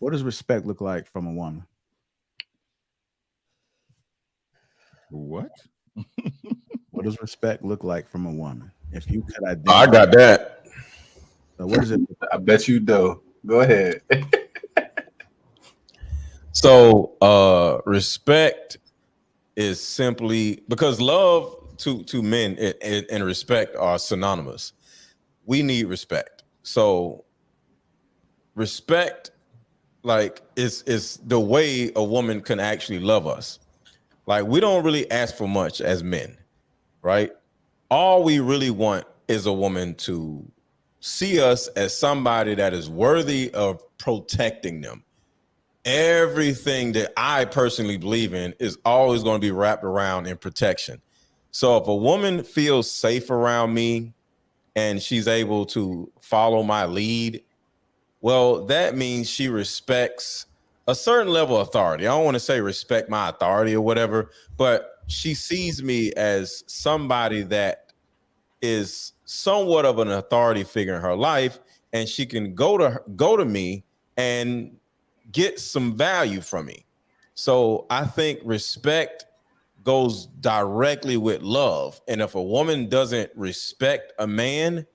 What does respect look like from a woman? What? What does respect look like from a woman? If you could I identify, got that. so what does it look I like? bet you do. Go ahead. So respect is simply because love to men and respect are synonymous. We need respect. So respect, like, is the way a woman can actually love us. Like, we don't really ask for much as men, right? All we really want is a woman to see us as somebody that is worthy of protecting them. Everything that I personally believe in is always going to be wrapped around in protection. So if a woman feels safe around me and she's able to follow my lead, well, that means she respects a certain level of authority. I don't want to say respect my authority or whatever, but she sees me as somebody that is somewhat of an authority figure in her life, and she can go to me and get some value from me. So I think respect goes directly with love. And if a woman doesn't respect a man,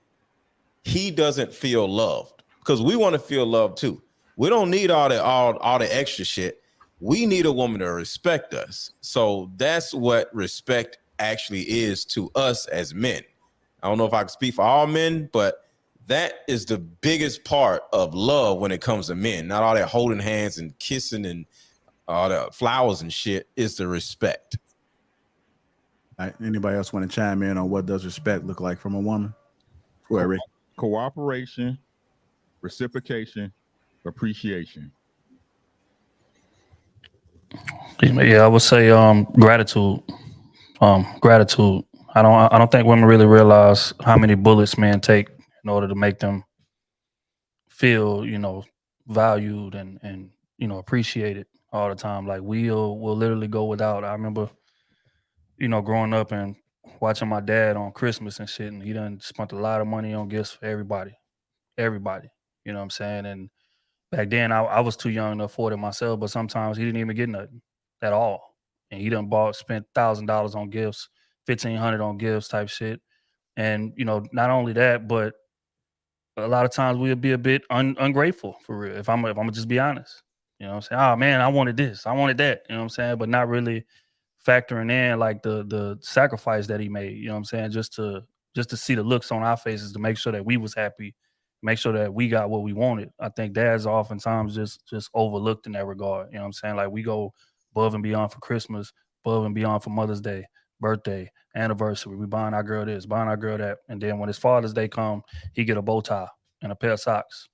he doesn't feel loved, because we want to feel loved too. We don't need all the extra shit. We need a woman to respect us. So that's what respect actually is to us as men. I don't know if I can speak for all men, but that is the biggest part of love when it comes to men. Not all that holding hands and kissing and all the flowers and shit. Is the respect. All right, anybody else want to chime in on what does respect look like from a woman? Go ahead, Rick. Cooperation, reciprocation, appreciation. Yeah, I would say gratitude. Gratitude. I don't think women really realize how many bullets men take in order to make them feel, valued and appreciated all the time. Like we'll literally go without. I remember, growing up and watching my dad on Christmas and shit, and he done spent a lot of money on gifts for everybody. Everybody. You know what I'm saying? And back then I was too young to afford it myself, but sometimes he didn't even get nothing at all. And he done spent $1,000 on gifts, 1,500 on gifts type shit. And, not only that, but a lot of times we'll be a bit ungrateful for real. If I'm gonna just be honest, I'm saying, oh man, I wanted this, I wanted that, you know what I'm saying, but not really factoring in like the sacrifice that he made, you know what I'm saying, just to see the looks on our faces to make sure that we was happy, make sure that we got what we wanted. I think dads are oftentimes just overlooked in that regard. You know what I'm saying? Like we go above and beyond for Christmas, above and beyond for Mother's Day, birthday, anniversary. We buying our girl this, buying our girl that, and then when his Father's Day come, he get a bow tie and a pair of socks.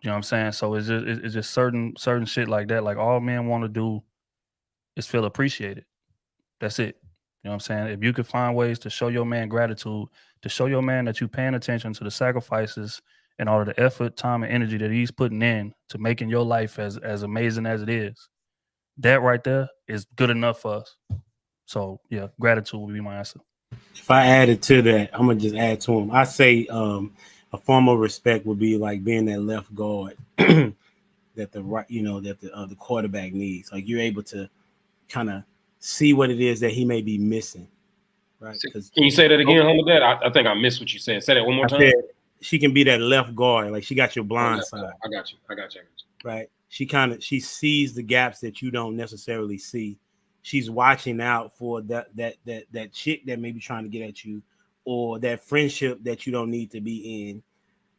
You know what I'm saying? So it's just certain shit like that. Like all men want to do is feel appreciated. That's it. You know what I'm saying? If you could find ways to show your man gratitude, to show your man that you paying attention to the sacrifices and all of the effort, time, and energy that he's putting in to making your life as amazing as it is, that right there is good enough for us. So yeah, gratitude would be my answer. If I added to that, I'm gonna just add to him. I say a form of respect would be like being that left guard that the right, that the quarterback needs. Like you're able to kind of see what it is that he may be missing, right? Can you say that again, Humble Dad? I think I missed what you said. Say that one more time. Said she can be that left guard, like she got your blind side. I got you. Right? She sees the gaps that you don't necessarily see. She's watching out for that chick that may be trying to get at you, or that friendship that you don't need to be in,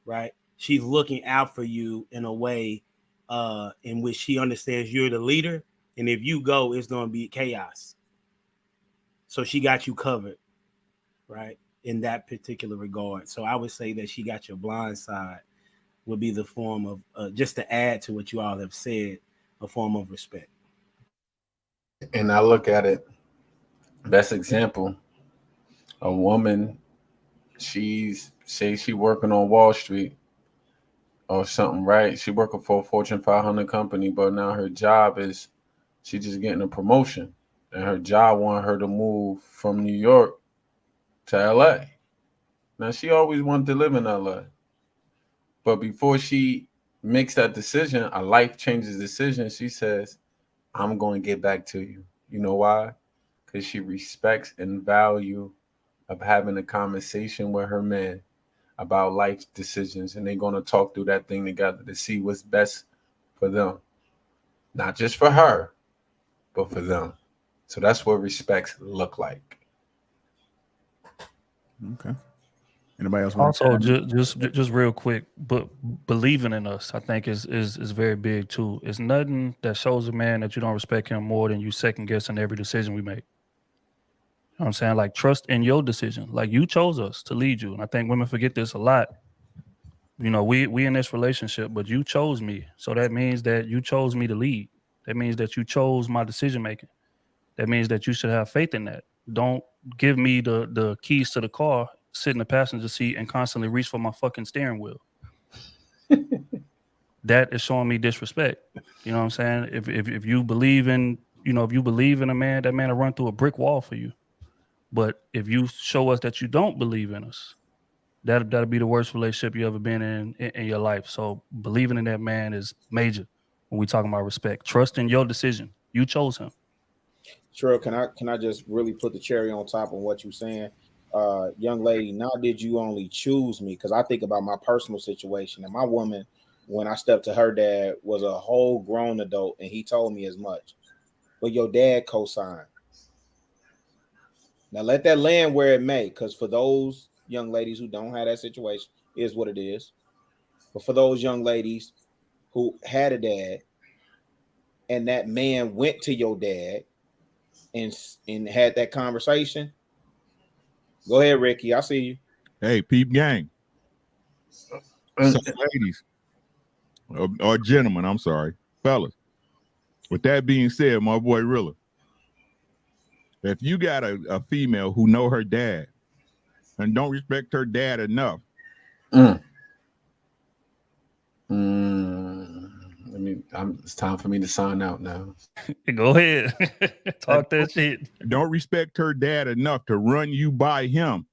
right? She's looking out for you in a way in which she understands you're the leader, and if you go, it's going to be chaos. So she got you covered, right, in that particular regard. So I would say that she got your blind side would be the form of, just to add to what you all have said, a form of respect. And I look at it, best example, a woman, she working on Wall Street or something, right? She working for a Fortune 500 company, but now her job is she just getting a promotion, and her job wanted her to move from New York to LA. Now she always wanted to live in LA, but before she makes that decision, a life changes decision, she says, I'm going to get back to you. You know why? Because she respects and value of having a conversation with her man about life decisions, and they're going to talk through that thing together to see what's best for them, not just for her, but for them. So that's what respects look like. Okay. Anybody else want Also, to chime in? just real quick, but believing in us, I think is very big too. It's nothing that shows a man that you don't respect him more than you second guessing every decision we make. You know what I'm saying? Like, trust in your decision. Like, you chose us to lead you. And I think women forget this a lot. You know, we in this relationship, but you chose me. So that means that you chose me to lead. That means that you chose my decision making. That means that you should have faith in that. Don't give me the keys to the car, sit in the passenger seat, and constantly reach for my fucking steering wheel. That is showing me disrespect. You know what I'm saying? If you believe in, if you believe in a man, that man will run through a brick wall for you. But if you show us that you don't believe in us, that'll be the worst relationship you ever been in your life. So believing in that man is major when we talking about respect. Trust in your decision. You chose him. Sure, can I just really put the cherry on top of what you're saying? Young lady, now did you only choose me? Because I think about my personal situation, and my woman, when I stepped to her dad, was a whole grown adult, and he told me as much. But your dad co-signed. Now let that land where it may, because for those young ladies who don't have that situation, is what it is. But for those young ladies who had a dad, and that man went to your dad and had that conversation, go ahead, Ricky. I see you. Hey, peep gang. Some ladies or gentlemen, I'm sorry, fellas. With that being said, my boy Rilla, if you got a female who know her dad and don't respect her dad enough, it's time for me to sign out now. Go ahead. Talk that shit. don't respect her dad enough to run you by him,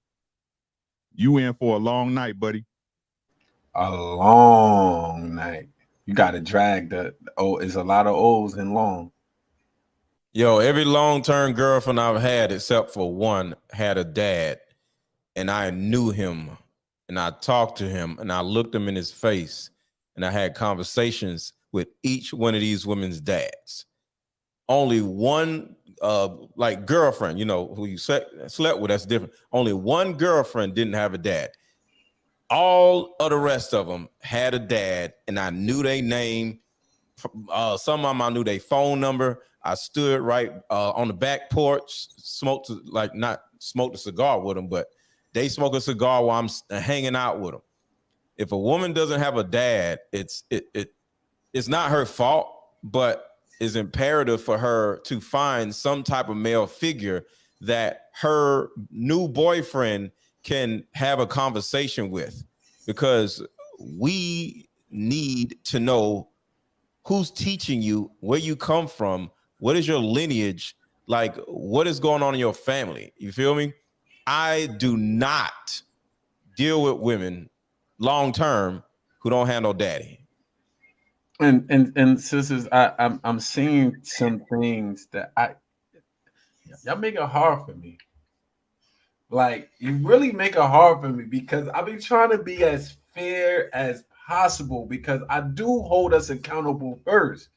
you in for a long night, buddy. A long night. You got to drag it's a lot of O's in long. Yo, every long-term girlfriend I've had, except for one, had a dad, and I knew him, and I talked to him, and I looked him in his face, and I had conversations with each one of these women's dads. Only one, like girlfriend, who you slept with, that's different. Only one girlfriend didn't have a dad. All of the rest of them had a dad, and I knew their name. Some of them I knew their phone number. I stood right on the back porch, not smoked a cigar with them, but they smoke a cigar while I'm hanging out with them. If a woman doesn't have a dad, it's not her fault, but it's imperative for her to find some type of male figure that her new boyfriend can have a conversation with, because we need to know who's teaching you, where you come from, what is your lineage, like what is going on in your family. You feel me? I do not deal with women long term who don't have no daddy. And sisters, I'm seeing some things that y'all make it hard for me. Like, you really make it hard for me, because I've been trying to be as fair as possible, because I do hold us accountable first.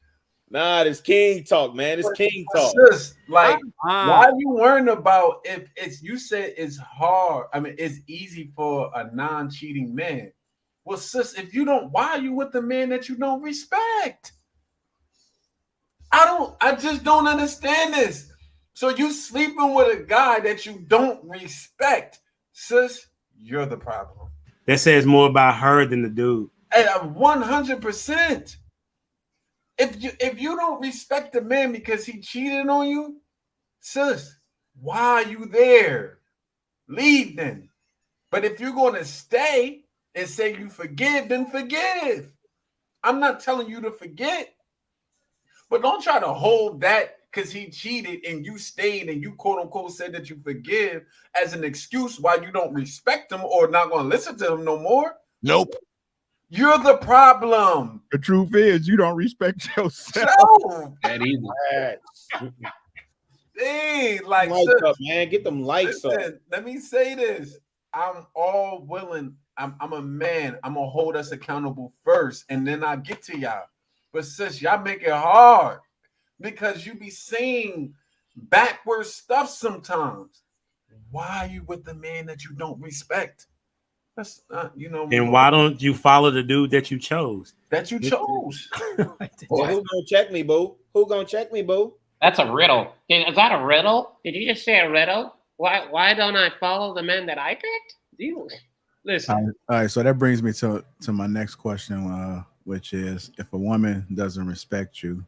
Nah, this king talk, man. It's king talk. Sis, like, why you worrying about if it's, you said it's hard? I mean, it's easy for a non-cheating man. Well, sis, if you don't, why are you with the man that you don't respect? I just don't understand this. So you sleeping with a guy that you don't respect, sis, you're the problem. That says more about her than the dude. Hey, 100%. If you don't respect the man because he cheated on you, sis, why are you there? Leave then. But if you're going to stay and say you forgive, then forgive. I'm not telling you to forget, but don't try to hold that because he cheated and you stayed and you quote unquote said that you forgive as an excuse why you don't respect him or not going to listen to him no more. Nope. You're the problem. The truth is, you don't respect yourself. So, That easy. hey, like, Lights sis, up, man. Get them lights up. listen, let me say this. I'm all willing. I'm a man. I'm gonna hold us accountable first, and then I get to y'all. But sis, y'all make it hard because you be saying backward stuff sometimes. Why are you with the man that you don't respect? That's you know. And why don't you follow the dude that you chose? That you chose? Well, who gonna check me, boo? Who gonna check me, boo? That's a riddle. Is that a riddle? Did you just say a riddle? Why don't I follow the man that I picked? Listen. All right, so that brings me to my next question, which is, if a woman doesn't respect you,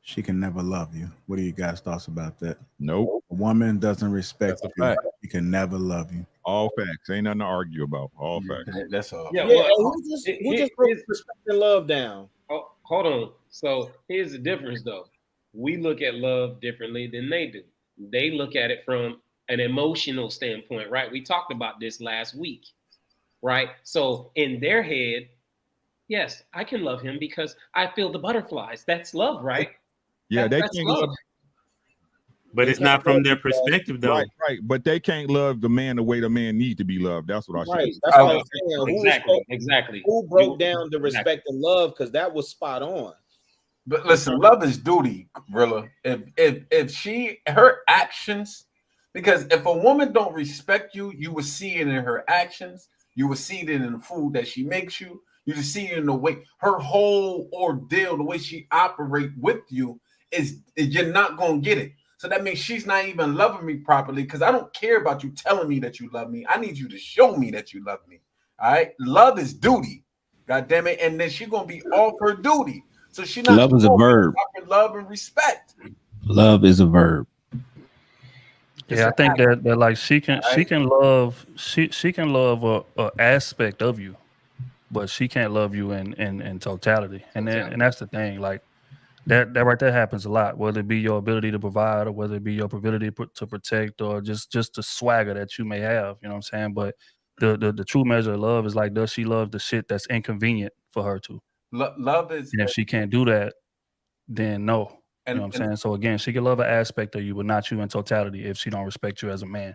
she can never love you. What are you guys' thoughts about that? Nope. A woman doesn't respect That's a you, fact. she can never love you. All facts. Ain't nothing to argue about. All facts. That's all. Yeah, Yeah, well, who just broke respect and love down? oh, hold on. So here's the difference, though. We look at love differently than they do. They look at it from an emotional standpoint, right? We talked about this last week, right? So in their head, yes, I can love him because I feel the butterflies. That's love, right? Yeah, they That's can't love. love. But it's not from their perspective, though. Right. But they can't love the man the way the man need to be loved. That's what I should Right. say. That's what I was saying. Exactly. Who broke down the respect and love? Because that was spot on. But listen, love is duty, Gorilla. If she her actions, because if a woman don't respect you, you will see it in her actions. You will see it in the food that she makes you. You will see it in the way her whole ordeal, the way she operate with you is you're not gonna get it. So that means she's not even loving me properly because I don't care about you telling me that you love me. I need you to show me that you love me. All right, love is duty. God damn it, and then she's gonna be off her duty. So she not Love is a verb. Love and respect. Love is a verb. Yeah, I think that like she can love a aspect of you, but she can't love you in totality. And that's the thing. Like that right there happens a lot, whether it be your ability to provide or whether it be your ability to protect or just the swagger that you may have. You know what I'm saying? But the true measure of love is like, does she love the shit that's inconvenient for her to? Love is, and if she can't do that, then no. You know what I'm saying? So again, she can love an aspect of you, but not you in totality if she don't respect you as a man.